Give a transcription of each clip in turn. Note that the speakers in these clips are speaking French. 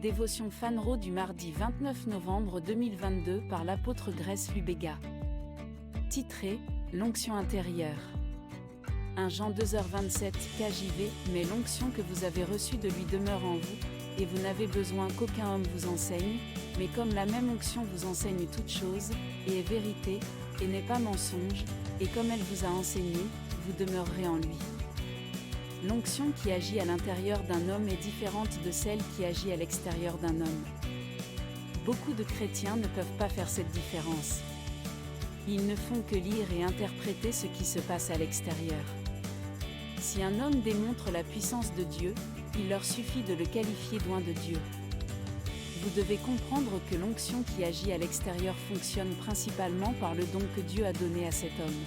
Dévotion Fanro du mardi 29 novembre 2022 par l'apôtre Grèce Lubega. Titré « L'onction intérieure ». 1 Jean 2h27 KJV, mais l'onction que vous avez reçue de lui demeure en vous, et vous n'avez besoin qu'aucun homme vous enseigne, mais comme la même onction vous enseigne toutes choses, et est vérité, et n'est pas mensonge, et comme elle vous a enseigné, vous demeurerez en lui. L'onction qui agit à l'intérieur d'un homme est différente de celle qui agit à l'extérieur d'un homme. Beaucoup de chrétiens ne peuvent pas faire cette différence. Ils ne font que lire et interpréter ce qui se passe à l'extérieur. Si un homme démontre la puissance de Dieu, il leur suffit de le qualifier d'oint de Dieu. Vous devez comprendre que l'onction qui agit à l'extérieur fonctionne principalement par le don que Dieu a donné à cet homme.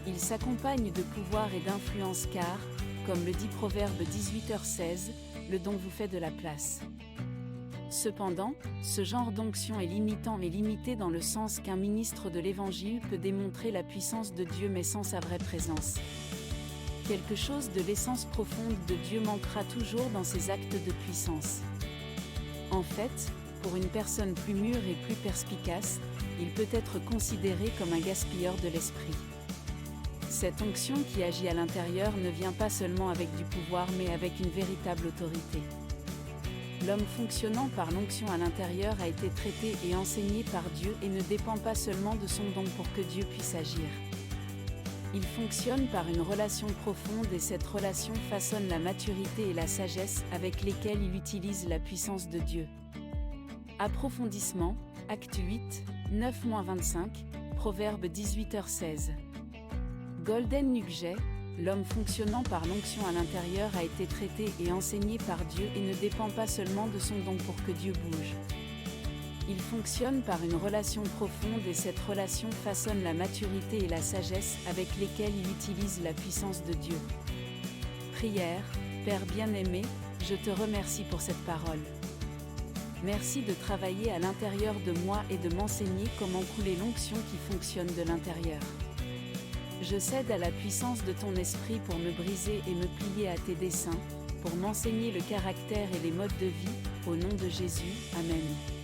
Il s'accompagne de pouvoir et d'influence car, comme le dit Proverbe 18h16, le don vous fait de la place. Cependant, ce genre d'onction est limitant et limité dans le sens qu'un ministre de l'Évangile peut démontrer la puissance de Dieu mais sans sa vraie présence. Quelque chose de l'essence profonde de Dieu manquera toujours dans ses actes de puissance. En fait, pour une personne plus mûre et plus perspicace, il peut être considéré comme un gaspilleur de l'esprit. Cette onction qui agit à l'intérieur ne vient pas seulement avec du pouvoir mais avec une véritable autorité. L'homme fonctionnant par l'onction à l'intérieur a été traité et enseigné par Dieu et ne dépend pas seulement de son don pour que Dieu puisse agir. Il fonctionne par une relation profonde et cette relation façonne la maturité et la sagesse avec lesquelles il utilise la puissance de Dieu. Approfondissement, Acte 8, 9-25, Proverbe 18h16. Golden Nugget, l'homme fonctionnant par l'onction à l'intérieur a été traité et enseigné par Dieu et ne dépend pas seulement de son don pour que Dieu bouge. Il fonctionne par une relation profonde et cette relation façonne la maturité et la sagesse avec lesquelles il utilise la puissance de Dieu. Prière, Père bien-aimé, je te remercie pour cette parole. Merci de travailler à l'intérieur de moi et de m'enseigner comment couler l'onction qui fonctionne de l'intérieur. Je cède à la puissance de ton esprit pour me briser et me plier à tes desseins, pour m'enseigner le caractère et les modes de vie, au nom de Jésus, Amen.